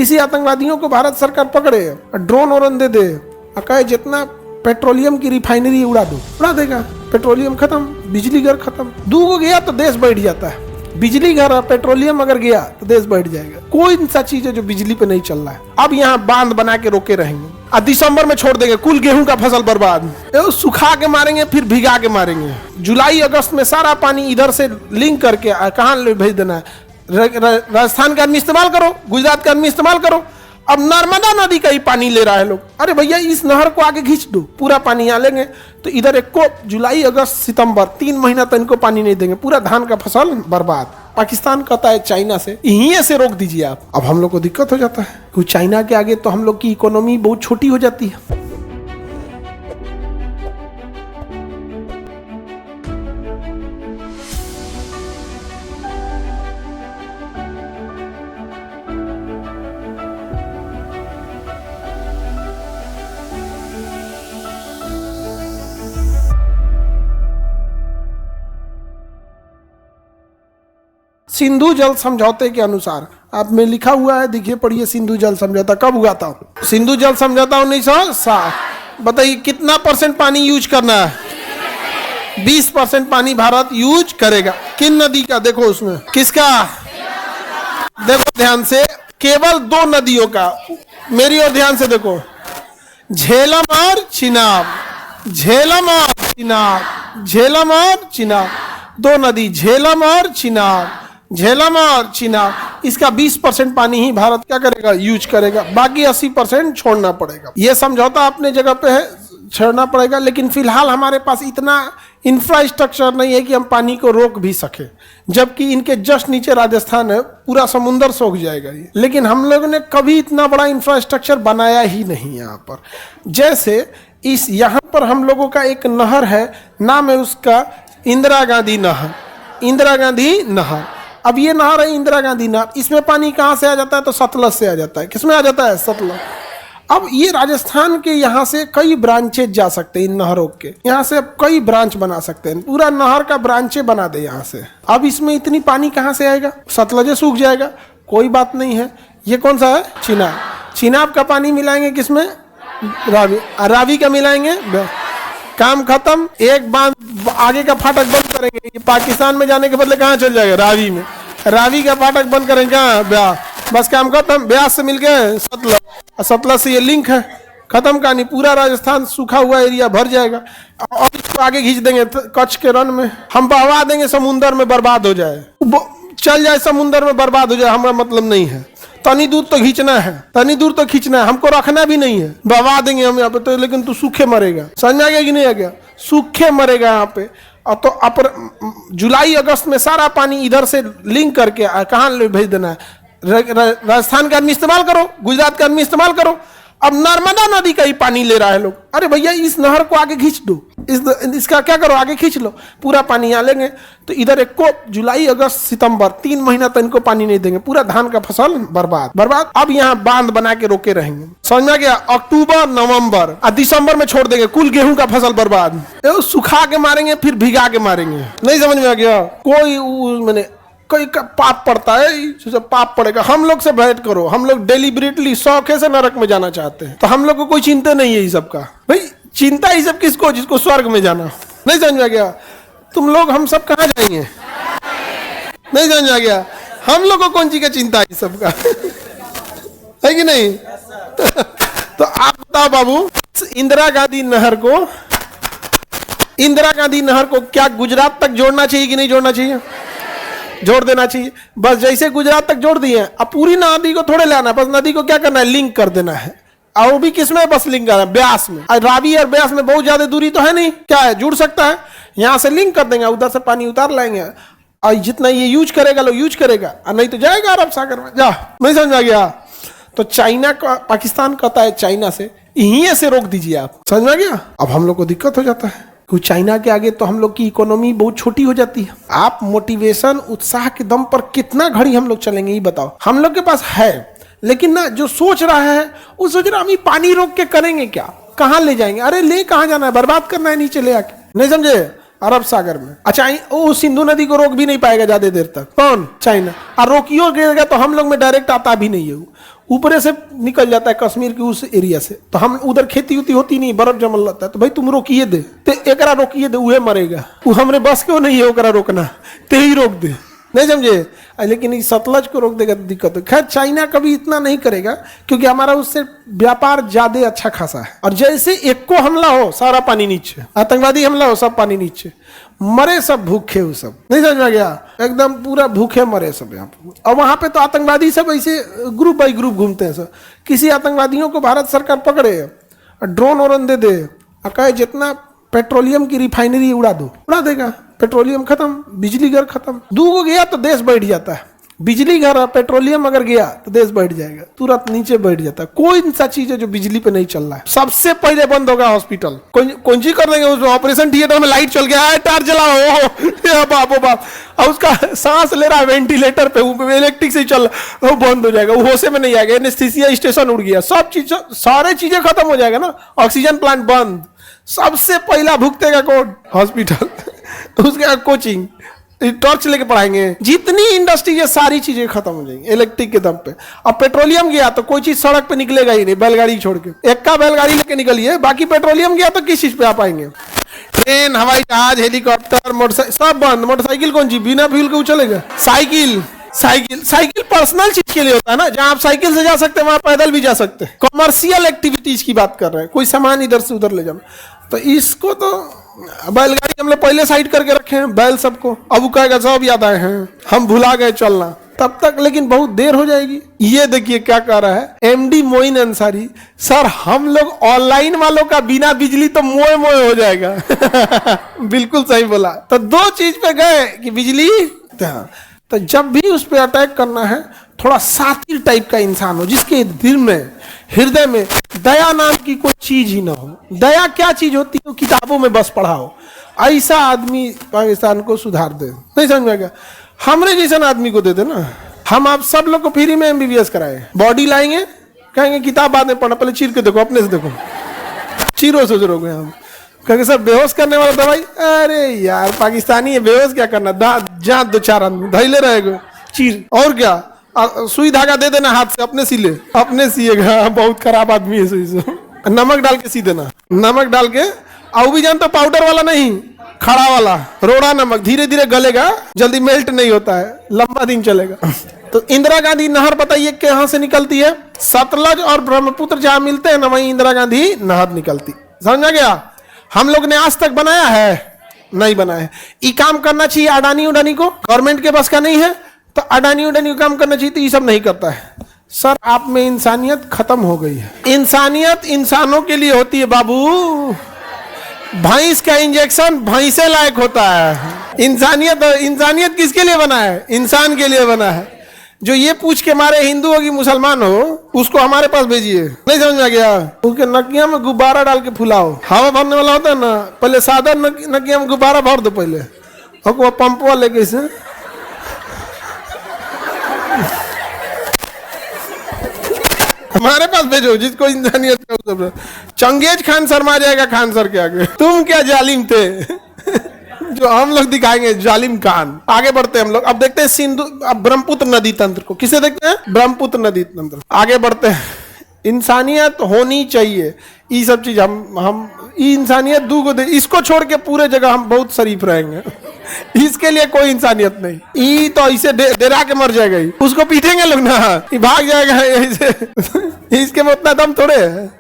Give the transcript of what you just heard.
किसी आतंकवादियों को भारत सरकार पकड़े, ड्रोन और दे दे, कहे जितना पेट्रोलियम की रिफाइनरी उड़ा दो, उड़ा देगा। पेट्रोलियम खत्म, बिजली घर खत्म। दूगो गया तो देश बैठ जाता है। बिजली घर और पेट्रोलियम अगर गया तो देश बैठ जाएगा। कोई ऐसा चीज है जो बिजली पे नहीं चल रहा है। अब यहाँ बांध बना के रोके रहेंगे, दिसंबर में छोड़ देंगे, कुल गेहूं का फसल बर्बाद। सुखा के मारेंगे, फिर भिगा के मारेंगे। जुलाई अगस्त में सारा पानी इधर से लिंक करके कहाँ भेज देना है? राजस्थान का आदमी इस्तेमाल करो, गुजरात का आदमी इस्तेमाल करो। अब नर्मदा नदी का ही पानी ले रहा है लोग। अरे भैया इस नहर को आगे खींच दो, पूरा पानी यहाँ लेंगे। तो इधर एक को जुलाई अगस्त सितंबर 3 महीना तक इनको पानी नहीं देंगे, पूरा धान का फसल बर्बाद। पाकिस्तान कहता है चाइना से यहीं से रोक दीजिए आप। अब हम लोग को दिक्कत हो जाता है क्योंकि चाइना के आगे तो हम लोग की इकोनॉमी बहुत छोटी हो जाती है। सिंधु जल समझौते के अनुसार आप में लिखा हुआ है, देखिए पढ़िए। सिंधु जल समझौता कब हुआ था? सिंधु जल समझौता 1960। बताइए कितना % पानी यूज करना है? 20% पानी भारत यूज करेगा। किन नदी का? देखो उसमें किसका, देखो ध्यान से, केवल 2 नदियों का। मेरी ओर ध्यान से देखो, झेलम और चिनाब। झेलम और चिनाब, झेलम और चिनाब, 2 नदी, झेलम और चिनाब। झेलम और चिनाब, इसका 20% पानी ही भारत क्या करेगा? यूज करेगा। बाकी 80% छोड़ना पड़ेगा। यह समझौता अपने जगह पे है, छोड़ना पड़ेगा। लेकिन फिलहाल हमारे पास इतना इंफ्रास्ट्रक्चर नहीं है कि हम पानी को रोक भी सके। जबकि इनके जस्ट नीचे राजस्थान है, पूरा समुंदर सूख जाएगा ये। लेकिन हम लोगों ने कभी इतना बड़ा इंफ्रास्ट्रक्चर बनाया ही नहीं यहाँ पर। जैसे इस यहाँ पर हम लोगों का एक नहर है, नाम है उसका इंदिरा गांधी नहर। इंदिरा गांधी नहर, अब ये नहर है इंदिरा गांधी नहर। इसमें पानी कहाँ से आ जाता है? तो सतलज से आ जाता है। किसमें आ जाता है? सतलज। अब ये राजस्थान के यहाँ से कई ब्रांचेज जा सकते हैं। इन नहरों के यहाँ से अब कई ब्रांच बना सकते हैं, पूरा नहर का ब्रांचे बना दे यहाँ से। अब इसमें इतनी पानी कहाँ से आएगा? सतलज सूख जाएगा। कोई बात नहीं है। ये कौन सा है? चिनाब। चिनाब का पानी मिलाएंगे किसमें? रावी। रावी का मिलाएंगे, काम खत्म। एक बांध आगे का फाटक बंद करेंगे, ये पाकिस्तान में जाने के बदले कहाँ चल जाएगा? रावी में। रावी का फाटक बंद करेंगे कहाँ? ब्यास। बस काम खत्म। ब्यास से मिलके सतलज, सतलज से ये लिंक है, खत्म कहानी। पूरा राजस्थान सूखा हुआ एरिया भर जाएगा। और इसको आगे खींच देंगे कच्छ के रन में, हम बहवा देंगे, समुंदर में बर्बाद हो जाए, चल जाए समुंदर में बर्बाद हो जाए। हमारा मतलब नहीं है। तनी दूर तो खींचना है, तनी दूर तो खींचना है, हमको रखना भी नहीं है। बहवा देंगे हम यहाँ पे तो, लेकिन तू सूखे मरेगा। समझ आ गया कि नहीं आ गया? सूखे मरेगा यहाँ पे। और तो जुलाई अगस्त में सारा पानी इधर से लिंक करके कहाँ भेज देना है? राजस्थान का आदमी इस्तेमाल करो, गुजरात का आदमी इस्तेमाल करो। अब नर्मदा नदी का ही पानी ले रहा है लोग। अरे भैया इस नहर को आगे खींच दो, इसका क्या करो? आगे खींच लो, पूरा पानी यहाँ लेंगे। तो इधर एक को जुलाई अगस्त सितंबर 3 महीना तक इनको पानी नहीं देंगे, पूरा धान का फसल बर्बाद बर्बाद। अब यहाँ बांध बना के रोके रहेंगे। समझ में आ गया? अक्टूबर नवंबर दिसंबर में छोड़ देंगे, कुल गेहूं का फसल बर्बाद। सुखा के मारेंगे, फिर भिगा के मारेंगे। नहीं समझ में आ गया? कोई मैंने कोई का पाप पड़ता है, पाप पड़ेगा। हम लोग से भेंट करो। हम लोग डेलिबरेटली शौक से नरक में जाना चाहते हैं, तो हम लोग को कोई चिंता नहीं है ये सब का। भाई चिंता ही सब किसको? जिसको स्वर्ग में जाना। नहीं समझ में आ गया? तुम लोग हम सब कहाँ जाएंगे? नहीं समझ में आ गया? हम लोग को कौन चीज का चिंता है सब का? है कि नहीं? तो आप बताओ बाबू, इंदिरा गांधी नहर को क्या गुजरात तक जोड़ना चाहिए कि नहीं जोड़ना चाहिए? जोड़ देना चाहिए। बस जैसे गुजरात तक जोड़ दिए, अब पूरी नदी को थोड़े लाना, बस नदी को क्या करना है? लिंक कर देना है। और वो भी किसमें? बस लिंक करना है, ब्यास में। रावी और ब्यास में बहुत ज्यादा दूरी तो है नहीं, क्या है? जुड़ सकता है। यहाँ से लिंक कर देंगे, उधर से पानी उतार लाएंगे, और जितना ये यूज करेगा लोग यूज करेगा, और नहीं तो जाएगा अरब सागर में। जा, नहीं समझ आ गया? तो चाइना का, पाकिस्तान कहता है चाइना से यहीं से रोक दीजिए आप। समझ में आ गया? अब हम लोग को दिक्कत हो जाता है क्योंकि चाइना के आगे तो हम लोग की इकोनॉमी बहुत छोटी हो जाती है। आप मोटिवेशन, उत्साह के दम पर कितना घड़ी हम लोग चलेंगे ये बताओ? हम लोग के पास है, लेकिन ना जो सोच रहा है वो सोच रहा हम पानी रोक के करेंगे क्या? कहाँ ले जाएंगे? अरे ले कहाँ जाना है? बर्बाद करना है नीचे ले आके। नहीं समझे? अरब सागर में। अच्छा वो सिंधु नदी को रोक भी नहीं पाएगा ज्यादा देर तक। कौन? चाइना। और रोकियो गिरेगा तो हम लोग में डायरेक्ट आता भी नहीं है। ऊपर से निकल जाता है कश्मीर के उस एरिया से। तो हम उधर खेती उती होती नहीं, बर्फ जमल रहता है। तो भाई तुम रोकिए दे, तो एकरा रोकिए दे, उहे मरेगा। वो हमरे बस क्यों नहीं है ओकरा रोकना, ते ही रोक दे, नहीं समझे। लेकिन इस सतलज को रोक देगा तो दिक्कत है। खैर चाइना कभी इतना नहीं करेगा क्योंकि हमारा उससे व्यापार ज्यादा अच्छा खासा है। और जैसे एक को हमला हो सारा पानी नीचे, आतंकवादी हमला हो सब पानी नीचे, मरे सब भूखे, वो सब नहीं समझ में गया, एकदम पूरा भूखे मरे सब यहाँ पे। और वहां पे तो आतंकवादी सब ऐसे ग्रुप बाई ग्रुप घूमते हैं सब। किसी आतंकवादियों को भारत सरकार पकड़े, ड्रोन और दे दे, कहे जितना पेट्रोलियम की रिफाइनरी उड़ा दो, उड़ा देगा। पेट्रोलियम खत्म, बिजली घर खत्म। दूगो गया तो देश बैठ जाता है। बिजली घर और पेट्रोलियम अगर गया तो देश बैठ जाएगा, तुरंत नीचे बैठ जाता है। कोई सा चीज है जो बिजली पे नहीं चल रहा है। सबसे पहले बंद होगा हॉस्पिटल। कौन सी कर देंगे उसमें, ऑपरेशन थिएटर में लाइट चल गया है, टार जलाओ, बाप बाप, और उसका सांस ले रहा है वेंटिलेटर पे, इलेक्ट्रिक से चल, वो बंद हो जाएगा, वो होशे में नहीं आएगा। एनेस्थीसिया स्टेशन उड़ गया, सब चीज, सारे चीजें खत्म हो जाएगा ना। ऑक्सीजन प्लांट बंद। सबसे पहला भुगतेगा कौन, हॉस्पिटल। उसके बाद कोचिंग, टॉर्च लेके पढ़ाएंगे। जितनी इंडस्ट्री है सारी चीजें खत्म हो जाएंगी इलेक्ट्रिक के दम पे। अब पेट्रोलियम गया तो कोई चीज सड़क पे निकलेगा ही नहीं, बैलगाड़ी छोड़ के। एक का बैलगाड़ी लेके निकलिए, बाकी पेट्रोलियम गया तो किस चीज पे आ पाएंगे। ट्रेन, हवाई जहाज, हेलीकॉप्टर, मोटरसाइकिल सब बंद। मोटरसाइकिल कौन सी बिना फ्यूल के चलेगा। साइकिल पर्सनल चीज के लिए होता है ना, जहां आप साइकिल से जा सकते हैं वहां पैदल भी जा सकते हैं। कमर्शियल एक्टिविटीज की बात कर रहे हैं, कोई सामान इधर से उधर ले जाना। तो इसको तो बैलगाड़ी हम लोग पहले साइड करके रखे हैं, बैल सबको। अब वो कहेगा सब याद आए हैं, हम भुला गए चलना, तब तक लेकिन बहुत देर हो जाएगी। ये देखिए क्या कह रहा है एमडी मोइन अंसारी, सर हम लोग ऑनलाइन वालों का बिना बिजली तो मोए मोए हो जाएगा। बिल्कुल सही बोला। तो दो चीज पे गए कि बिजली, तो जब भी उस पर अटैक करना है थोड़ा सातिर टाइप का इंसान हो, जिसके दिल में, हृदय में दया नाम की कोई चीज ही ना हो। दया क्या चीज होती है, किताबों में बस पढ़ा हो। ऐसा आदमी पाकिस्तान को सुधार दे, नहीं समझ में गया। हमरे जैसा आदमी को दे दे ना। हम आप सब लोग को फ्री में एमबीबीएस कराए, बॉडी लाएंगे, कहेंगे किताब बाद में पढ़ना, पहले चीर के देखो, अपने से देखो, चीरो से जरोगे हम। कहेंगे सर बेहोश करने वाला दवाई, अरे यार पाकिस्तानी है, बेहोश क्या करना, जहाँ दो चार आदमी धैले रहेगा, चीर, और क्या, सुई धागा दे देना हाथ से, अपने सिले, अपने सिएगा। बहुत खराब आदमी है सुई से। नमक डाल के सी देना, नमक डाल के, और भी जान तो पाउडर वाला नहीं, खड़ा वाला रोड़ा नमक, धीरे धीरे गलेगा, जल्दी मेल्ट नहीं होता है, लंबा दिन चलेगा। तो इंदिरा गांधी नहर बताइए कहाँ से निकलती है, सतलज और ब्रह्मपुत्र जहाँ मिलते हैं ना, वहीं इंदिरा गांधी नहर निकलती। समझा गया। हम लोग ने आज तक बनाया है, नहीं बनाया है। ये काम करना चाहिए अडानी उडानी को, गवर्नमेंट के पास का नहीं है तो अडानी उडानी को काम करना चाहिए, तो ये सब नहीं करता है। सर आप में इंसानियत खत्म हो गई है। इंसानियत इंसानों के लिए होती है बाबू। भैंस का इंजेक्शन भैंसे लायक होता है। इंसानियत किसके लिए बना है, इंसान के लिए बना है। जो ये पूछ के मारे हिंदू हो कि मुसलमान हो, उसको हमारे पास भेजिए, नहीं समझ में गया। उसके नकिया में गुब्बारा डाल के फुलाओ, हवा भरने वाला होता है ना, पहले सादा नकिया में गुब्बारा भर दो पहले, और वो पंपवा लेके इसे हमारे पास भेजो, जिसको इंसानियत का। चंगेज खान शर्मा जाएगा खान सर के आगे। तुम क्या जालिम थे, जो हम लोग दिखाएंगे जालिम खान। आगे बढ़ते हैं हम लोग, अब देखते हैं सिंधु, अब ब्रह्मपुत्र नदी तंत्र को। किसे देखते हैं, ब्रह्मपुत्र नदी तंत्र। आगे बढ़ते हैं। इंसानियत होनी चाहिए, ये सब चीज हम इंसानियत दूगो दे, इसको छोड़ के पूरे जगह हम बहुत शरीफ रहेंगे। इसके लिए कोई इंसानियत नहीं। ई तो ऐसे डरा के मर जाएगा, उसको पीटेंगे लोग ना, भाग जाएगा ऐसे। इसके में उतना दम थोड़े है।